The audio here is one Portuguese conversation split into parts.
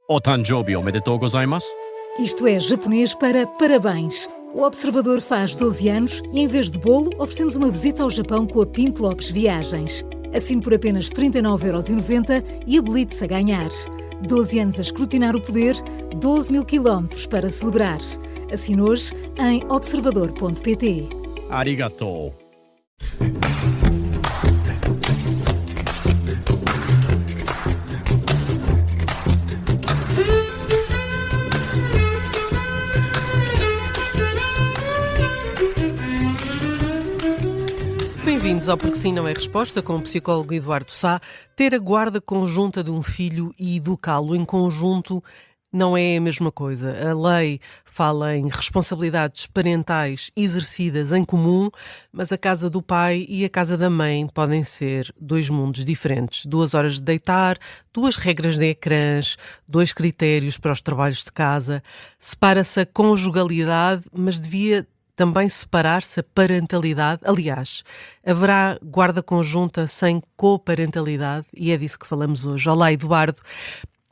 O Tanjobi omedetou gozaimasu. Isto é japonês para parabéns. O Observador faz 12 anos e, em vez de bolo, oferecemos uma visita ao Japão com a Pinto Lopes Viagens. Assine por apenas 39,90€ e habilite-se a ganhar. 12 anos a escrutinar o poder, 12 mil quilómetros para celebrar. Assine hoje em observador.pt. Arigatou. Bem-vindos ao Porque Sim Não É Resposta, com o psicólogo Eduardo Sá. Ter a guarda conjunta de um filho e educá-lo em conjunto não é a mesma coisa. A lei fala em responsabilidades parentais exercidas em comum, mas a casa do pai e a casa da mãe podem ser dois mundos diferentes. 2 horas de deitar, 2 regras de ecrãs, 2 critérios para os trabalhos de casa. Separa-se a conjugalidade, mas devia também separar-se a parentalidade. Aliás, haverá guarda conjunta sem coparentalidade? E é disso que falamos hoje. Olá, Eduardo.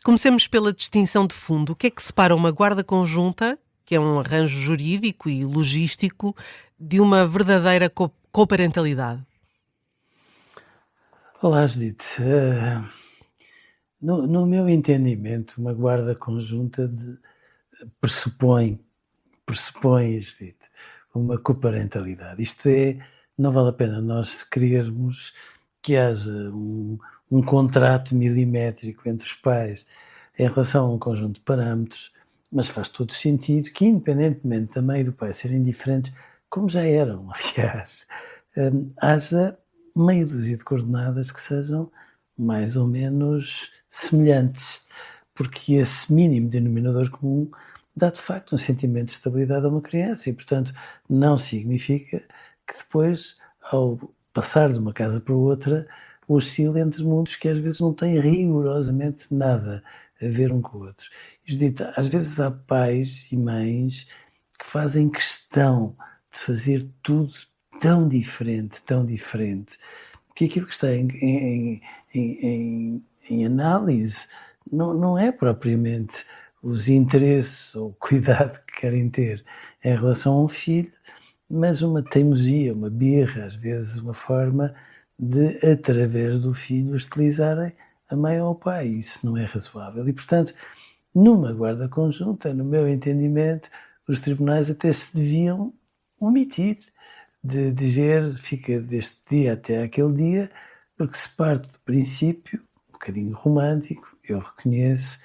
Comecemos pela distinção de fundo. O que é que separa uma guarda conjunta, que é um arranjo jurídico e logístico, de uma verdadeira coparentalidade? Olá, Judite. No meu entendimento, uma guarda conjunta pressupõe, Judite, uma coparentalidade. Isto é, não vale a pena nós querermos que haja um contrato milimétrico entre os pais em relação a um conjunto de parâmetros, mas faz todo sentido que, independentemente da mãe e do pai serem diferentes, como já eram, aliás, haja meia dúzia de coordenadas que sejam mais ou menos semelhantes, porque esse mínimo denominador comum dá de facto um sentimento de estabilidade a uma criança e, portanto, não significa que depois, ao passar de uma casa para outra, oscila entre mundos que às vezes não têm rigorosamente nada a ver um com o outro. Às vezes há pais e mães que fazem questão de fazer tudo tão diferente, que aquilo que está em análise não é propriamente os interesses ou o cuidado que querem ter em relação a um filho, mas uma teimosia, uma birra, às vezes uma forma de, através do filho, hostilizarem a mãe ou o pai. Isso não é razoável. E, portanto, numa guarda conjunta, no meu entendimento, os tribunais até se deviam omitir de dizer fica deste dia até aquele dia, porque se parte do princípio, um bocadinho romântico, eu reconheço,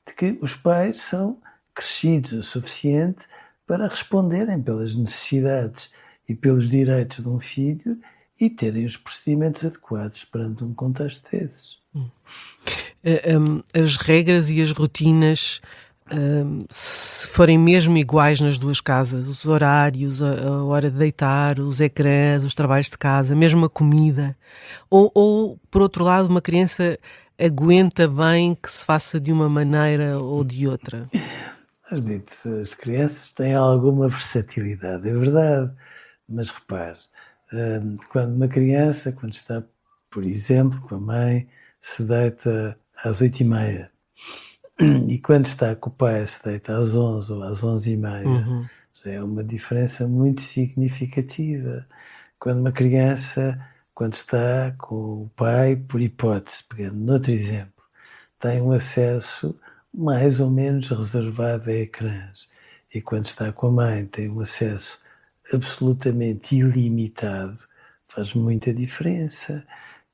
de que os pais são crescidos o suficiente para responderem pelas necessidades e pelos direitos de um filho e terem os procedimentos adequados perante um contexto desses. As regras e as rotinas, se forem mesmo iguais nas duas casas, os horários, a hora de deitar, os ecrãs, os trabalhos de casa, mesmo a comida, ou por outro lado, uma criança aguenta bem que se faça de uma maneira ou de outra? As crianças têm alguma versatilidade, é verdade, mas repare, quando uma criança, quando está, por exemplo, com a mãe, se deita às 8h30 e quando está com o pai se deita às 11 ou às 11h30, já é uma diferença muito significativa. Quando uma criança, quando está com o pai, por hipótese, pegando noutro exemplo, tem um acesso mais ou menos reservado a ecrãs, e quando está com a mãe tem um acesso absolutamente ilimitado, faz muita diferença.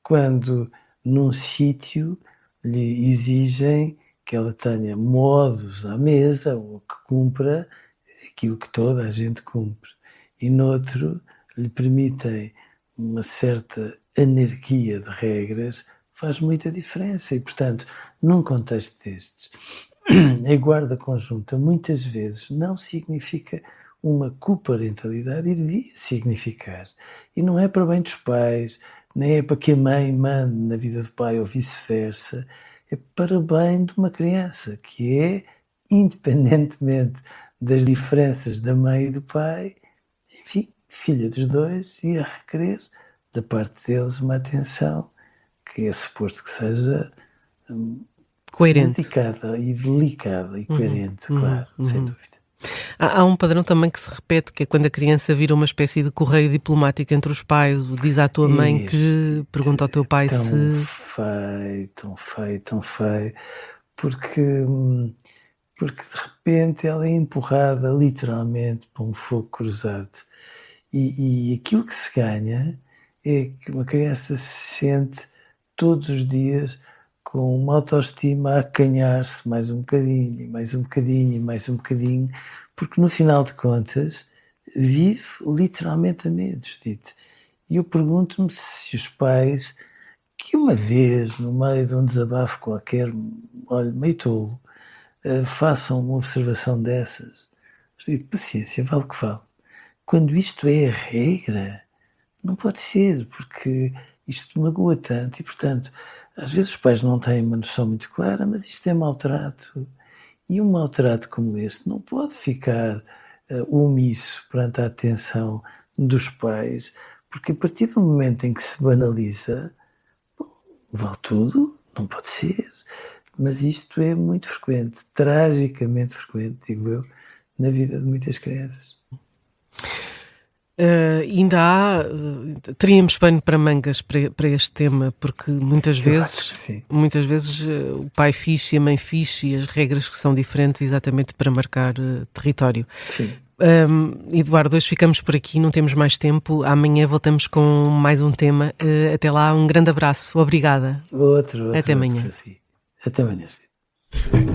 Quando num sítio lhe exigem que ela tenha modos à mesa ou que cumpra aquilo que toda a gente cumpre, e noutro lhe permitem uma certa anarquia de regras, faz muita diferença. E, portanto, num contexto destes, a guarda conjunta muitas vezes não significa uma coparentalidade e devia significar. E não é para bem dos pais, nem é para que a mãe mande na vida do pai ou vice-versa, é para bem de uma criança, que é, independentemente das diferenças da mãe e do pai, enfim, filha dos dois e a requerer da parte deles uma atenção que é suposto que seja Coerente. dedicada e delicada e coerente, claro, sem dúvida. Há um padrão também que se repete, que é quando a criança vira uma espécie de correio diplomático entre os pais. Diz à tua mãe que pergunta ao teu pai Tão se... feio, tão feio, tão feio, porque, porque de repente ela é empurrada literalmente para um fogo cruzado. E aquilo que se ganha é que uma criança se sente todos os dias com uma autoestima a acanhar-se mais um bocadinho, e mais um bocadinho, e mais um bocadinho, porque no final de contas vive literalmente a medos, Dito. E eu pergunto-me se os pais, que uma vez, no meio de um desabafo qualquer, olha, meio tolo, façam uma observação dessas. Eu digo, paciência, vale o que vale. Quando isto é a regra, não pode ser, porque isto magoa tanto e, portanto, às vezes os pais não têm uma noção muito clara, mas isto é maltrato. E um maltrato como este não pode ficar omisso perante a atenção dos pais, porque a partir do momento em que se banaliza, bom, vale tudo, não pode ser. Mas isto é muito frequente, tragicamente frequente, digo eu, na vida de muitas crianças. Ainda há, teríamos pano para mangas para este tema, porque muitas Eu acho que vezes, sim. o pai fixe e a mãe fixe e as regras que são diferentes exatamente para marcar território. Sim. Eduardo, hoje ficamos por aqui, não temos mais tempo. Amanhã voltamos com mais um tema. Até lá, um grande abraço. Obrigada. Outro Até para amanhã. si. Até amanhã, Steve.